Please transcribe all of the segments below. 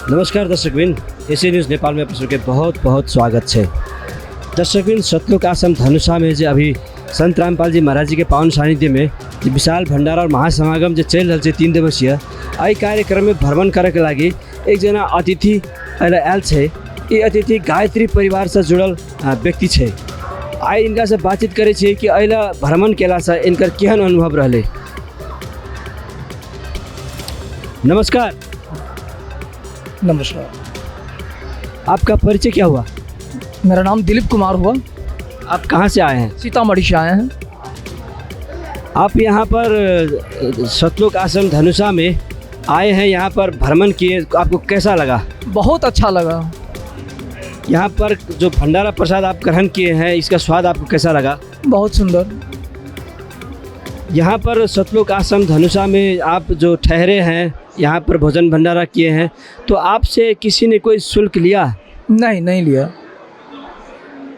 नमस्कार दर्शकबिन, AC news Nepal में आपके बहुत बहुत स्वागत है। दर्शकबिन, सतलोक आश्रम धनुषा में जो अभी संत रामपाल जी महाराज जी के पावन सानिध्य में विशाल भंडारा और महासमागम जो चल रहा है 3 दिवसीय, आई कार्यक्रम में भ्रमण करे के लगी एक जना अतिथि आयल है। ये अतिथि गायत्री परिवार से जुड़ल व्यक्ति है। आई इनका से बातचीत करे छे कि अला भ्रमण केला से इनकर केहन अनुभव रहले। नमस्कार। नमस्कार। आपका परिचय क्या हुआ? मेरा नाम दिलीप कुमार हुआ। आप कहाँ से आए हैं? सीतामढ़ी से आए हैं। आप यहाँ पर सतलोक आश्रम धनुषा में आए हैं, यहाँ पर भ्रमण किए, आपको कैसा लगा? बहुत अच्छा लगा। यहाँ पर जो भंडारा प्रसाद आप ग्रहण किए हैं, इसका स्वाद आपको कैसा लगा? बहुत सुंदर। यहाँ पर सतलोक आश्रम धनुषा में आप जो ठहरे हैं, यहाँ पर भोजन भंडारा किए हैं, तो आपसे किसी ने कोई शुल्क लिया? नहीं लिया।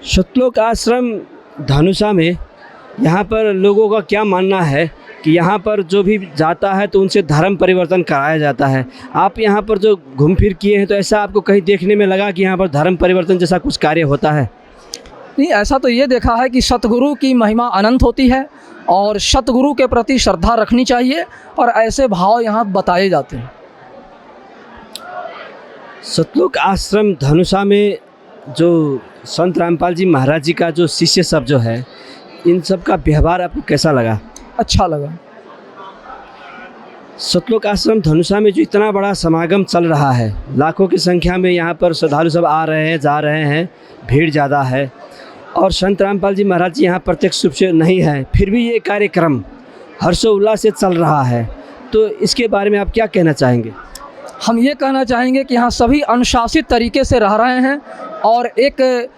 सतलोक आश्रम धनुषा में यहाँ पर लोगों का क्या मानना है कि यहाँ पर जो भी जाता है तो उनसे धर्म परिवर्तन कराया जाता है। आप यहाँ पर जो घूम फिर किए हैं, तो ऐसा आपको कहीं देखने में लगा कि यहाँ पर धर्म परिवर्तन जैसा कुछ कार्य होता है? नहीं, ऐसा तो ये देखा है कि सतगुरु की महिमा अनंत होती है और सतगुरु के प्रति श्रद्धा रखनी चाहिए और ऐसे भाव यहाँ बताए जाते हैं। सतलोक आश्रम धनुषा में जो संत रामपाल जी महाराज जी का जो शिष्य सब जो है, इन सब का व्यवहार आपको कैसा लगा? अच्छा लगा। सतलोक आश्रम धनुषा में जो इतना बड़ा समागम चल रहा है, लाखों की संख्या में यहाँ पर श्रद्धालु सब आ रहे हैं, जा रहे हैं, भीड़ ज़्यादा है और संत रामपाल जी महाराज जी यहाँ प्रत्यक्ष रूप से नहीं है, फिर भी ये कार्यक्रम हर्षोल्लास से चल रहा है, तो इसके बारे में आप क्या कहना चाहेंगे? हम ये कहना चाहेंगे कि यहाँ सभी अनुशासित तरीके से रह रहे हैं और एक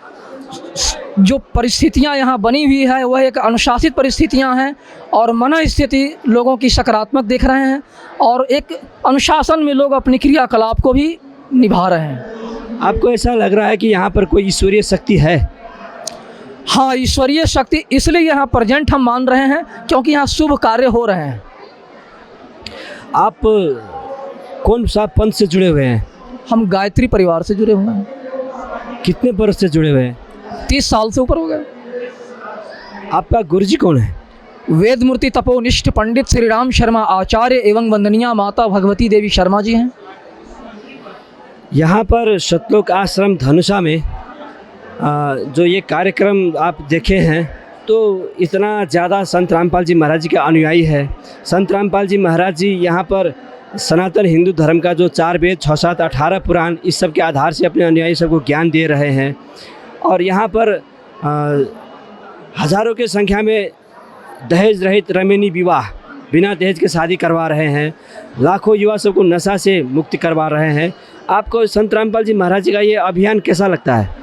जो परिस्थितियाँ यहाँ बनी हुई है वह एक अनुशासित परिस्थितियाँ हैं और मनोस्थिति लोगों की सकारात्मक देख रहे हैं और एक अनुशासन में लोग अपनी क्रियाकलाप को भी निभा रहे हैं। आपको ऐसा लग रहा है कि यहाँ पर कोई ईश्वरीय शक्ति है? हाँ, ईश्वरीय शक्ति इसलिए यहाँ प्रेजेंट हम मान रहे हैं क्योंकि यहाँ शुभ कार्य हो रहे हैं। आप कौन सा पंथ से जुड़े हुए हैं? हम गायत्री परिवार से जुड़े हुए हैं। कितने वर्ष से जुड़े हुए हैं? 30 साल से ऊपर हो गए। आपका गुरुजी कौन है? वेद मूर्ति तपोनिष्ठ पंडित श्री राम शर्मा आचार्य एवं वंदनीय माता भगवती देवी शर्मा जी हैं। यहाँ पर सतलोक आश्रम धनुषा में जो ये कार्यक्रम आप देखे हैं, तो इतना ज़्यादा संत रामपाल जी महाराज जी के अनुयायी है। संत रामपाल जी महाराज जी यहाँ पर सनातन हिंदू धर्म का जो 4 वेद 6 7 18 पुराण, इस सब के आधार से अपने अनुयायी सबको ज्ञान दे रहे हैं और यहाँ पर हज़ारों की संख्या में दहेज रहित रमणीय विवाह, बिना दहेज के शादी करवा रहे हैं। लाखों युवा सबको नशा से मुक्ति करवा रहे हैं। आपको संत रामपाल जी महाराज जी का ये अभियान कैसा लगता है?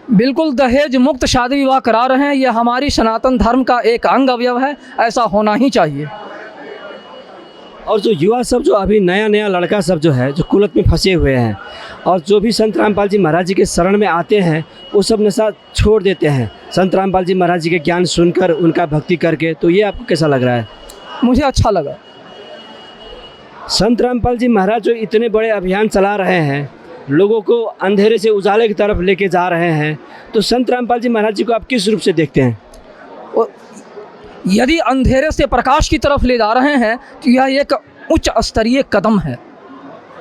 बिल्कुल, दहेज मुक्त शादी विवाह करा रहे हैं। यह हमारी सनातन धर्म का एक अंग अवयव है, ऐसा होना ही चाहिए। और जो युवा सब जो अभी नया लड़का सब जो है, जो कुलत में फंसे हुए हैं और जो भी संत रामपाल जी महाराज जी के शरण में आते हैं, वो सब नशा छोड़ देते हैं संत रामपाल जी महाराज जी के ज्ञान सुनकर, उनका भक्ति करके। तो ये आपको कैसा लग रहा है? मुझे अच्छा लगा। संत रामपाल जी महाराज जो इतने बड़े अभियान चला रहे हैं, लोगों को अंधेरे से उजाले की तरफ लेके जा रहे हैं, तो संत रामपाल जी महाराज जी को आप किस रूप से देखते हैं? यदि अंधेरे से प्रकाश की तरफ ले जा रहे हैं तो यह एक उच्च स्तरीय कदम है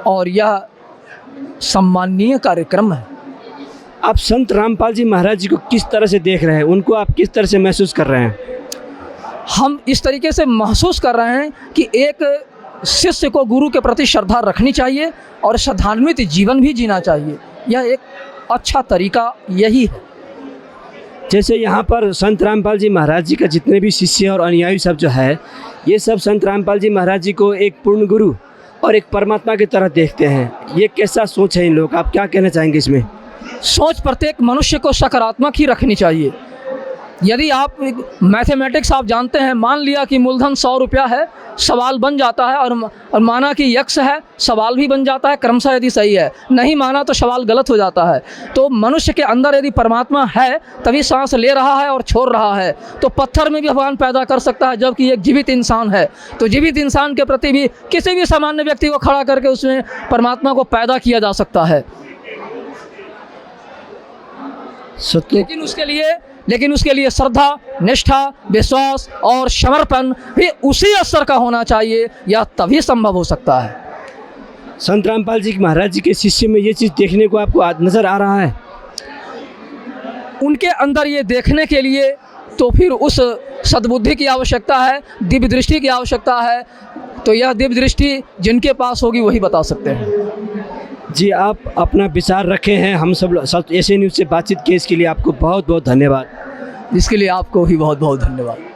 और यह सम्माननीय कार्यक्रम है। आप संत रामपाल जी महाराज जी को किस तरह से देख रहे हैं? उनको आप किस तरह से महसूस कर रहे हैं? हम इस तरीके से महसूस कर रहे हैं कि एक शिष्य को गुरु के प्रति श्रद्धा रखनी चाहिए और श्रद्धान्वित जीवन भी जीना चाहिए। यह एक अच्छा तरीका यही है। जैसे यहाँ पर संत रामपाल जी महाराज जी का जितने भी शिष्य और अनुयायी सब जो है, ये सब संत रामपाल जी महाराज जी को एक पूर्ण गुरु और एक परमात्मा की तरह देखते हैं। ये कैसा सोच है इन लोग? आप क्या कहना चाहेंगे इसमें? सोच प्रत्येक मनुष्य को सकारात्मक ही रखनी चाहिए। यदि आप मैथमेटिक्स आप जानते हैं, मान लिया कि मूलधन 100 रुपया है, सवाल बन जाता है, और माना कि यक्स है, सवाल भी बन जाता है क्रमशः यदि सही है, नहीं माना तो सवाल गलत हो जाता है। तो मनुष्य के अंदर यदि परमात्मा है तभी सांस ले रहा है और छोड़ रहा है, तो पत्थर में भी भगवान पैदा कर सकता है, जबकि एक जीवित इंसान है। तो जीवित इंसान के प्रति भी किसी भी सामान्य व्यक्ति को खड़ा करके उसमें परमात्मा को पैदा किया जा सकता है। लेकिन उसके लिए श्रद्धा, निष्ठा, विश्वास और समर्पण भी उसी स्तर का होना चाहिए, यह तभी संभव हो सकता है। संत रामपाल जी महाराज जी के शिष्य में ये चीज़ देखने को आपको नज़र आ रहा है? उनके अंदर ये देखने के लिए तो फिर उस सद्बुद्धि की आवश्यकता है, दिव्य दृष्टि की आवश्यकता है। तो यह दिव्य दृष्टि जिनके पास होगी वही बता सकते हैं। जी, आप अपना विचार रखे हैं, हम सब एशियन न्यूज़ से बातचीत की, इसके लिए आपको बहुत बहुत धन्यवाद। इसके लिए आपको भी बहुत बहुत धन्यवाद।